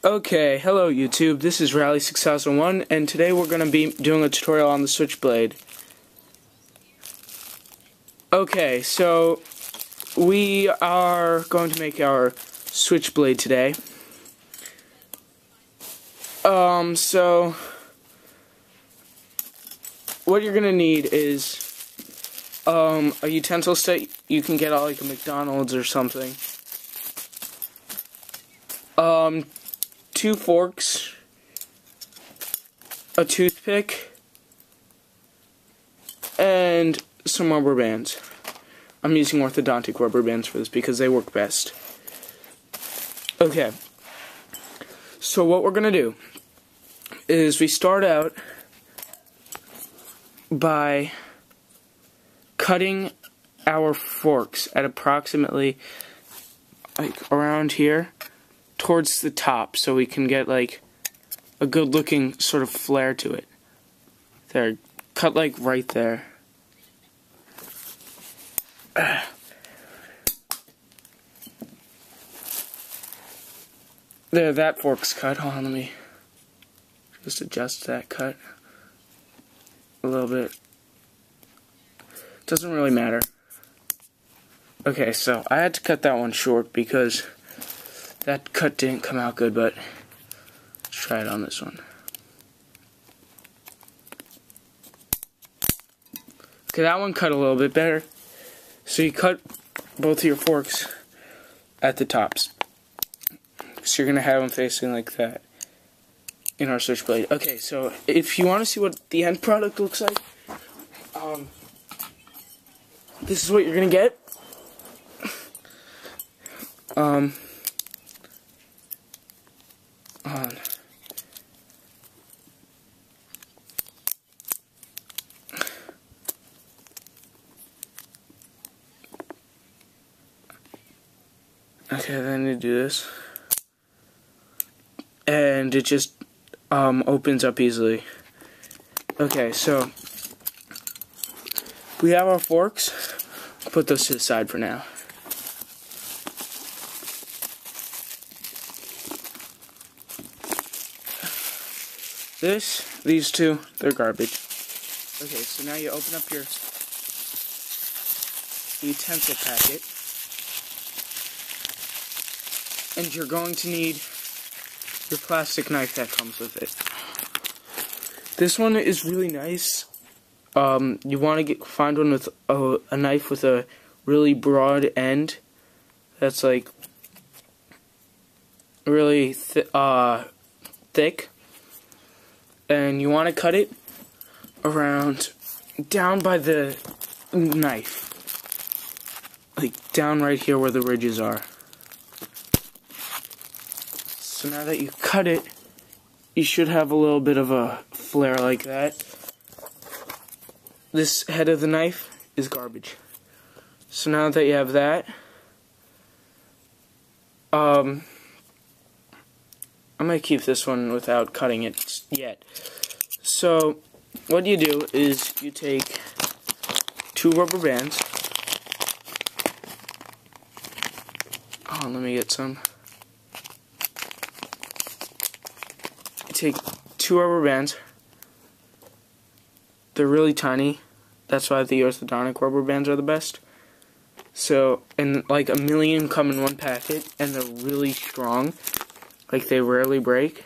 Okay, hello YouTube, this is Rally6001, and today we're going to be doing a tutorial on the switchblade. Okay, so we are going to make our switchblade today. So what you're going to need is a utensil set you can get at like a McDonald's or something. 2 forks, a toothpick, and some rubber bands. I'm using orthodontic rubber bands for this because they work best. Okay, so what we're going to do is we start out by cutting our forks at approximately like around here towards the top so we can get like a good looking sort of flare to it. There, cut like right there. There, that fork's cut. Hold on, let me just adjust that cut a little bit. Doesn't really matter. Okay, so I had to cut that one short because that cut didn't come out good, but let's try it on this one. Okay, that one cut a little bit better. So you cut both of your forks at the tops. So you're going to have them facing like that in our switchblade. Okay, so if you want to see what the end product looks like, this is what you're going to get. Okay, then you do this, and it just opens up easily. Okay, so we have our forks. Put those to the side for now. These two, they're garbage. Okay, so now you open up your utensil packet, and you're going to need your plastic knife that comes with it. This one is really nice. You want to find one with a knife with a really broad end that's like really thick. And you want to cut it around down by the knife, like down right here where the ridges are. So now that you cut it, you should have a little bit of a flare like that. This head of the knife is garbage. So now that you have that, I'm going to keep this one without cutting it yet. So, what you do is you take 2 rubber bands. Oh, let me get some. You take 2 rubber bands. They're really tiny. That's why the orthodontic rubber bands are the best. So, and like a million come in one packet, and they're really strong. Like, they rarely break.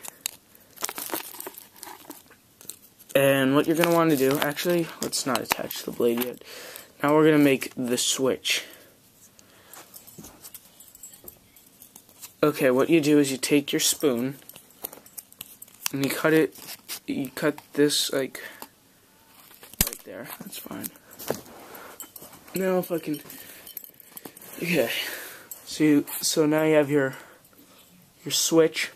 And what you're going to want to do, actually, let's not attach the blade yet. Now we're going to make the switch. Okay, what you do is you take your spoon, and you cut this, like, right there. That's fine. Now if I can, okay. So now you have your switch.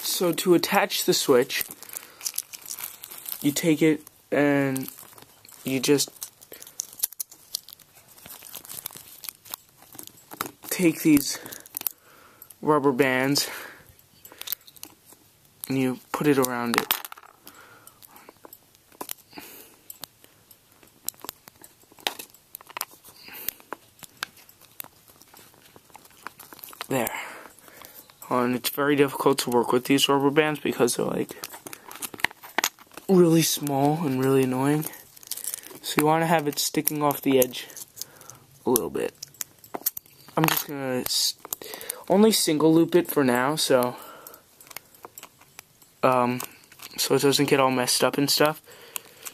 So to attach the switch, you take it and you just take these rubber bands and you put it around it. There. And it's very difficult to work with these rubber bands because they're like really small and really annoying. So you want to have it sticking off the edge a little bit. I'm just gonna only single loop it for now, so it doesn't get all messed up and stuff.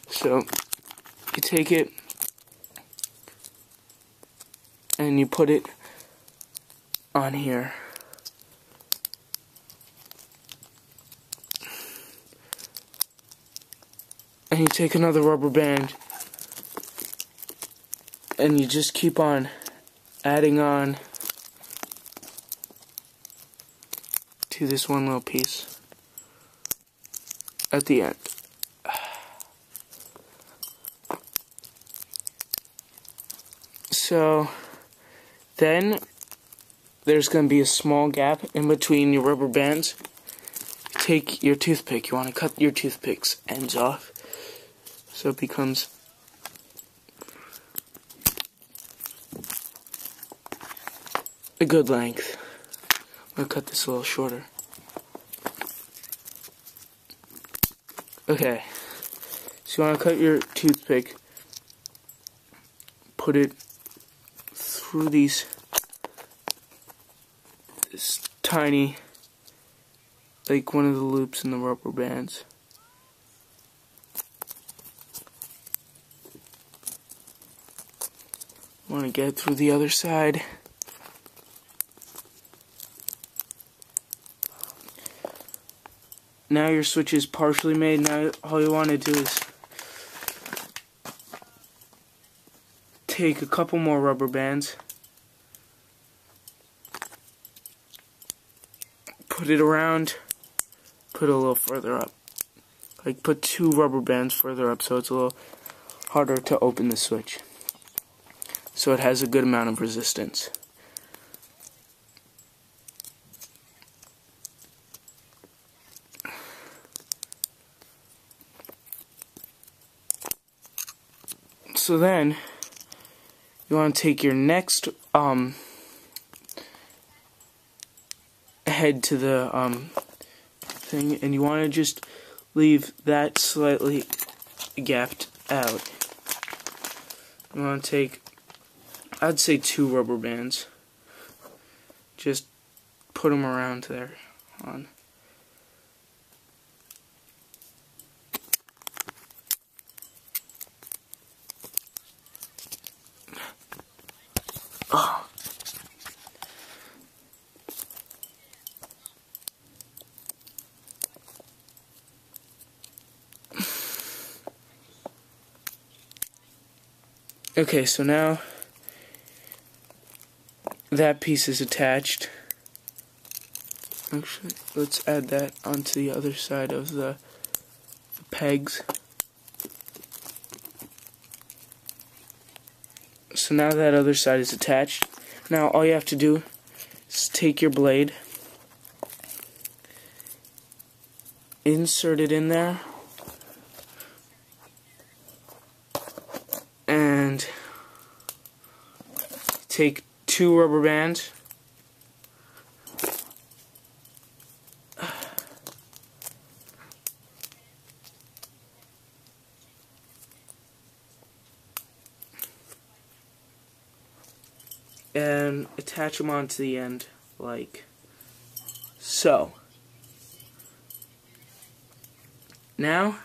So you take it and you put it on here. And you take another rubber band and you just keep on adding on to this one little piece at the end. So then there's going to be a small gap in between your rubber bands. Take your toothpick. You want to cut your toothpick's ends off so it becomes a good length. I'm going to cut this a little shorter. Okay, so you want to cut your toothpick, put it through this tiny, like one of the loops in the rubber bands. Want to get through the other side. Now your switch is partially made. Now all you want to do is take a couple more rubber bands, put it around, put it a little further up. Like put 2 rubber bands further up so it's a little harder to open the switch. So it has a good amount of resistance. So then, you want to take your next head to the thing, and you want to just leave that slightly gapped out. You want to take, I'd say 2 rubber bands. Just put them around there on. Oh. Okay, so now that piece is attached. Actually, let's add that onto the other side of the pegs. So now that other side is attached. Now all you have to do is take your blade, insert it in there, and take 2 rubber bands, and attach them onto the end like so. Now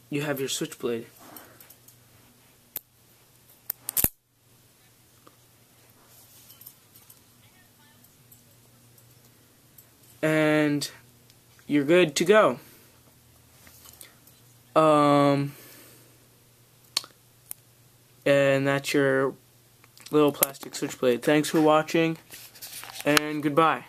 you have your switchblade. And you're good to go. And that's your little plastic switchblade. Thanks for watching, and goodbye.